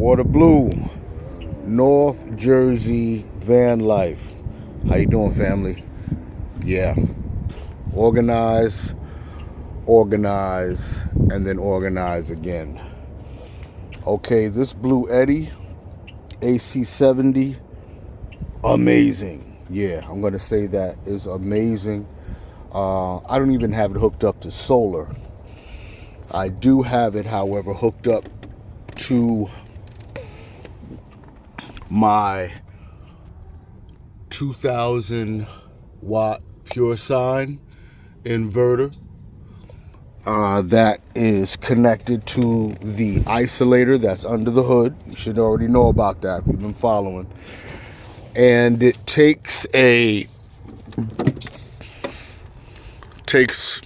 Water Blue, North Jersey van life. How you doing, family? Yeah. Organize, and then organize again. Okay, this Blue Eddy AC70, amazing. Yeah, I'm gonna say that is amazing. I don't even have it hooked up to solar. I do have it, however, hooked up to my 2000 watt pure sine inverter that is connected to the isolator that's under the hood. You should already know about that. We've been following. And it takes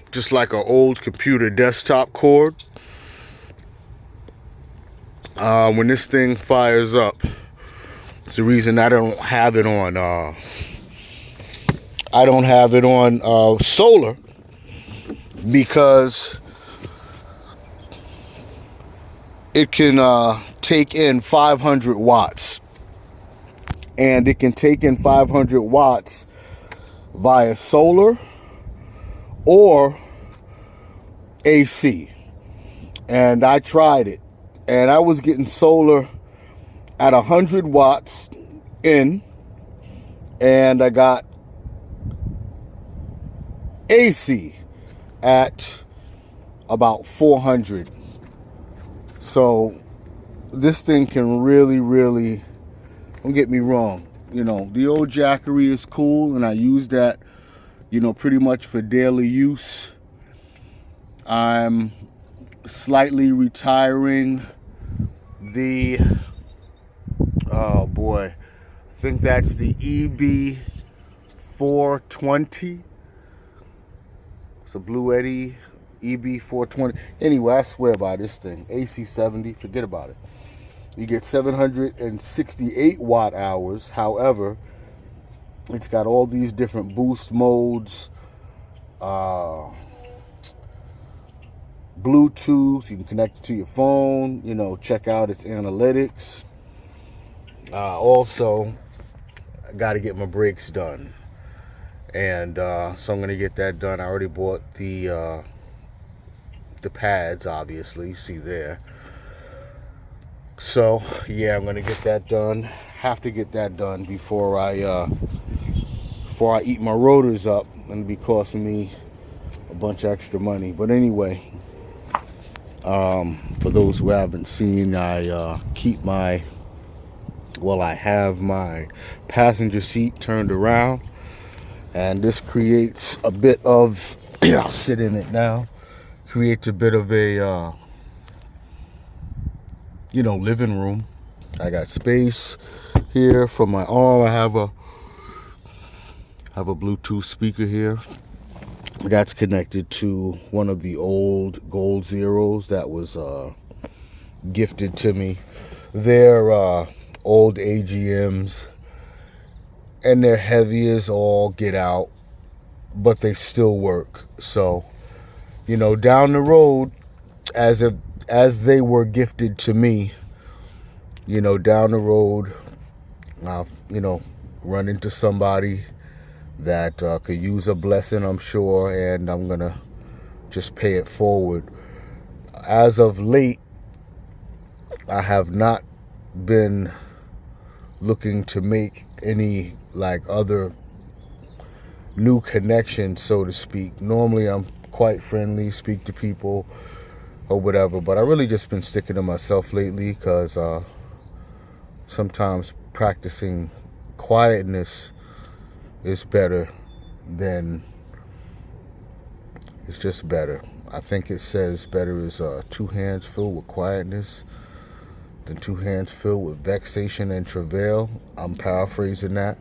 just like an old computer desktop cord. When this thing fires up, it's the reason I don't have it on solar, because it can take in 500 watts, and it can take in 500 watts via solar or AC. And I tried it, and I was getting solar at 100 watts in, and I got AC at about 400. So this thing can really, don't get me wrong, the old Jackery is cool, and I use that, pretty much for daily use. I'm slightly retiring the, oh boy, I think that's the EB420. It's a Blue Eddy EB420. Anyway, I swear by this thing. AC70, forget about it. You get 768 watt hours. However, it's got all these different boost modes. Bluetooth, you can connect it to your phone, check out its analytics. Also, I got to get my brakes done. And so I'm going to get that done. I already bought the pads, obviously, see there. So, yeah, I'm going to get that done. Have to get that done before I eat my rotors up, and be costing me a bunch of extra money. But anyway, for those who haven't seen, I have my passenger seat turned around, and this creates a bit of, I'll sit in it now, creates a bit of a, living room. I got space here for my arm. I have a Bluetooth speaker here. That's connected to one of the old Gold Zeros that was gifted to me. They're old AGMs, and they're heavy as all get out, but they still work. So, down the road, as they were gifted to me, down the road, I'll, run into somebody that could use a blessing, I'm sure, and I'm gonna just pay it forward. As of late, I have not been looking to make any other new connections, so to speak. Normally I'm quite friendly, speak to people or whatever, but I really just been sticking to myself lately, because sometimes practicing quietness is better than, it's just better. I think it says better is 2 hands filled with quietness than 2 hands filled with vexation and travail. I'm paraphrasing that,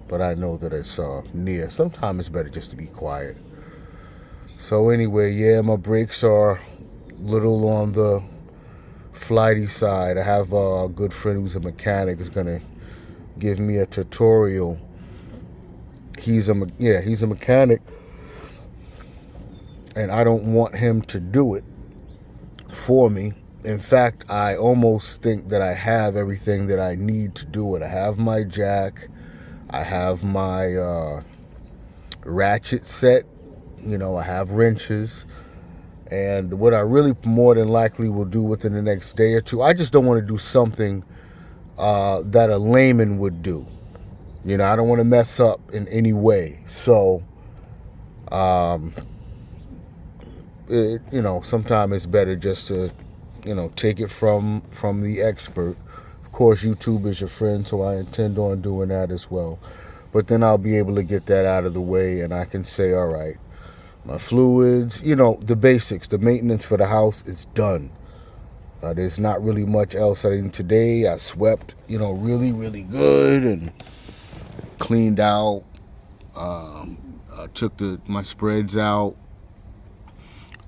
but I know that it's near. Sometimes it's better just to be quiet. So anyway, yeah, my brakes are a little on the flighty side. I have a good friend who's a mechanic, is gonna give me a tutorial. He's a mechanic, and I don't want him to do it for me. In fact, I almost think that I have everything that I need to do it. I have my jack. I have my ratchet set. I have wrenches. And what I really more than likely will do within the next day or two, I just don't want to do something that a layman would do. I don't want to mess up in any way. So, sometimes it's better just to, take it from the expert. Of course, YouTube is your friend, so I intend on doing that as well. But then I'll be able to get that out of the way, and I can say, all right, my fluids, the basics, the maintenance for the house is done. There's not really much else I did today. I swept, really, really good and cleaned out. I took my spreads out.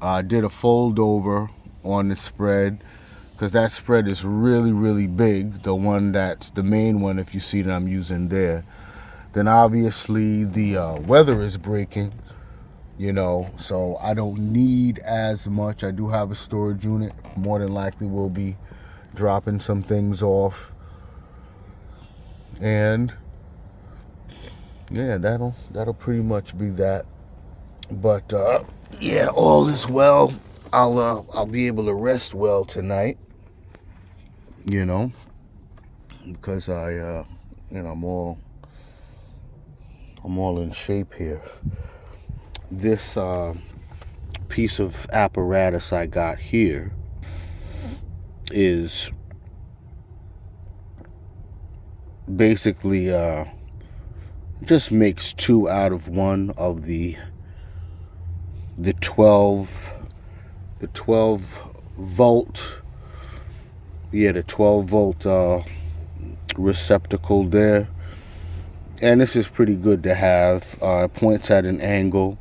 I did a fold over on the spread because that spread is really, really big. The one that's the main one, if you see that I'm using there. Then obviously the weather is breaking. So I don't need as much. I do have a storage unit. More than likely will be dropping some things off. And yeah, that'll pretty much be that. But yeah, all is well. I'll be able to rest well tonight. Because I'm all in shape here. This piece of apparatus I got here is basically just makes 2 out of 1 of the 12 volt, the 12 volt receptacle there. And this is pretty good to have. Points at an angle,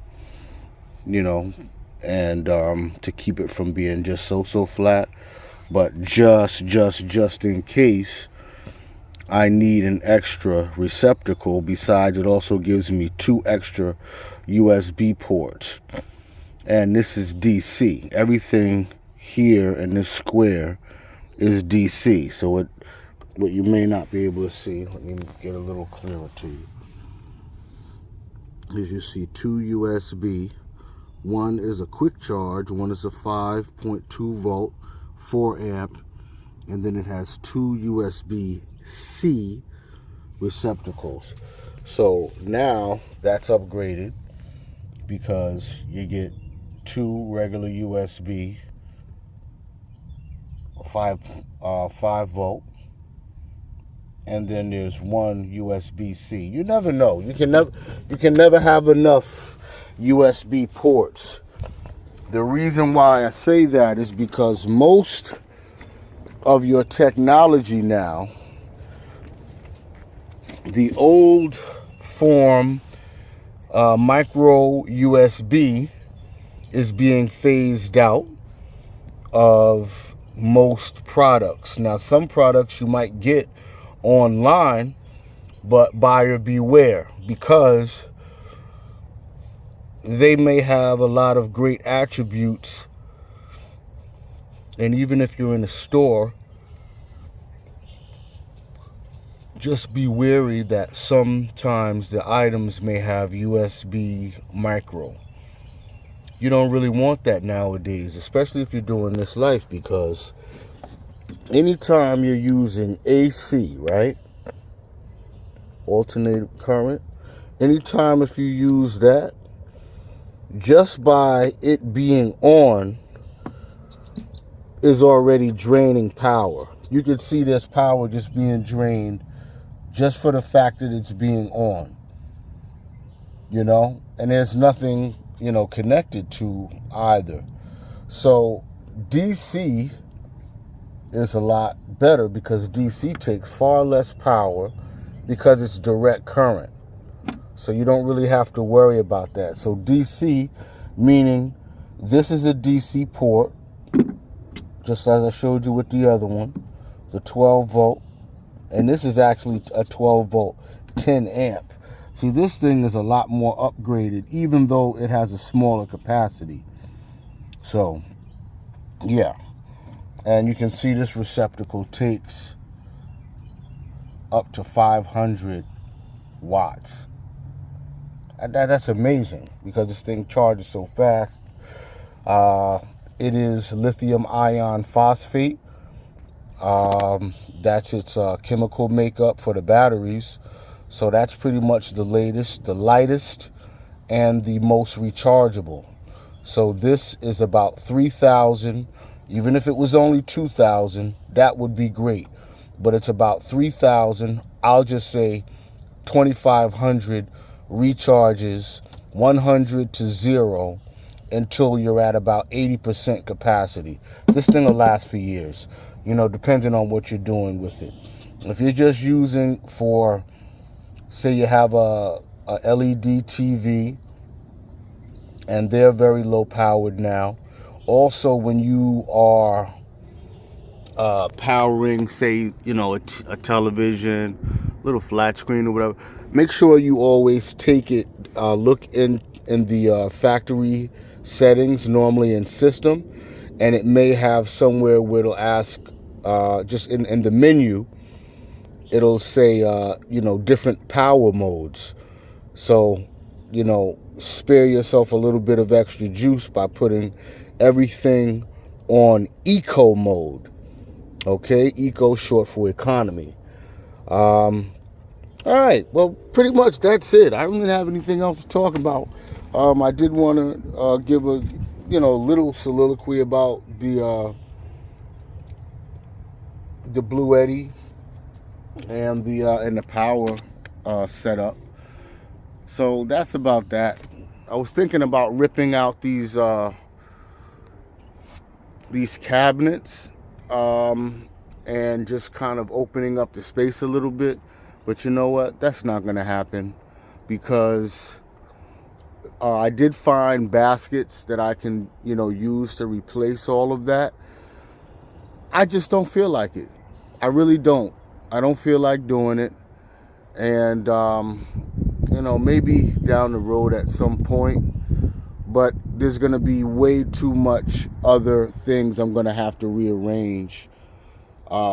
and to keep it from being just so flat. But just in case I need an extra receptacle, besides it also gives me 2 extra USB ports. And this is DC. Everything here in this square is DC. So what you may not be able to see, let me get a little clearer to you. As you see, 2 USB. One is a quick charge, one is a 5.2 volt, 4 amp, and then it has 2 USB-C receptacles. So now that's upgraded because you get 2 regular USB, 5 volt, and then there's 1 USB-C. You never know. You can never have enough USB ports. The reason why I say that is because most of your technology now, the old form micro USB is being phased out of most products. Now, some products you might get online, but buyer beware, because they may have a lot of great attributes, and even if you're in a store, just be wary that sometimes the items may have USB micro. You don't really want that nowadays, especially if you're doing this life, because anytime you're using AC, right? Alternating current. Anytime if you use that, just by it being on is already draining power. You can see there's power just being drained just for the fact that it's being on. And there's nothing, connected to either. So DC is a lot better because DC takes far less power because it's direct current. So you don't really have to worry about that. So DC, meaning this is a DC port, just as I showed you with the other one, the 12 volt. And this is actually a 12 volt, 10 amp. See, this thing is a lot more upgraded, even though it has a smaller capacity. So, yeah. And you can see this receptacle takes up to 500 watts. That's amazing because this thing charges so fast. It is lithium ion phosphate. That's its chemical makeup for the batteries. So that's pretty much the latest, the lightest, and the most rechargeable. So this is about 3,000. Even if it was only 2,000, that would be great. But it's about 3,000. I'll just say 2,500 recharges 100 to 0 until you're at about 80% capacity. This thing will last for years, you know, depending on what you're doing with it. If you're just using for, say you have a LED TV, and they're very low powered now. Also, when you are powering, say, you know, a television, little flat screen or whatever, make sure you always take it, look in the factory settings, normally in system, and it may have somewhere where it'll ask, just in the menu, it'll say, you know, different power modes. So, you know, spare yourself a little bit of extra juice by putting everything on eco mode. Okay, eco short for economy. All right, well, pretty much that's it. I don't really have anything else to talk about. I did want to give a, you know, little soliloquy about the Blue Eddy and the power setup. So that's about that. I was thinking about ripping out these cabinets and just kind of opening up the space a little bit. But you know what? That's not going to happen because I did find baskets that I can, you know, use to replace all of that. I just don't feel like it. I really don't. I don't feel like doing it. And, you know, maybe down the road at some point. But there's going to be way too much other things I'm going to have to rearrange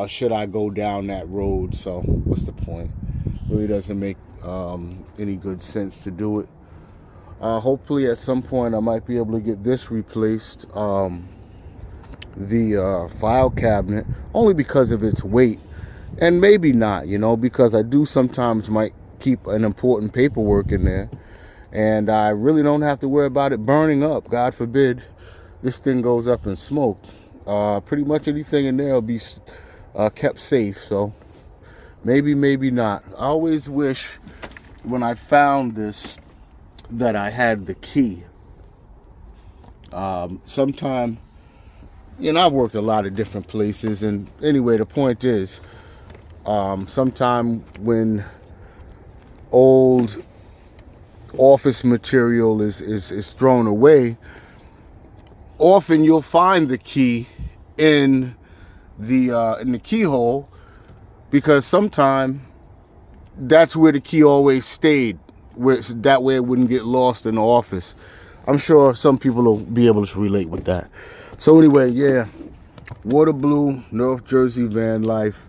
should I go down that road. So what's the point? Really doesn't make any good sense to do it. Hopefully at some point I might be able to get this replaced, the file cabinet, only because of its weight. And maybe not, you know, because I do sometimes might keep an important paperwork in there. And I really don't have to worry about it burning up. God forbid this thing goes up in smoke. Pretty much anything in there will be kept safe. So maybe, maybe not. I always wish when I found this that I had the key. Sometime, you know, I've worked a lot of different places. And anyway, the point is, sometime when old office material is thrown away, often you'll find the key in the keyhole, because sometime that's where the key always stayed, that way it wouldn't get lost in the office. I'm sure some people will be able to relate with that. So anyway, yeah, Water Blue, North Jersey van life.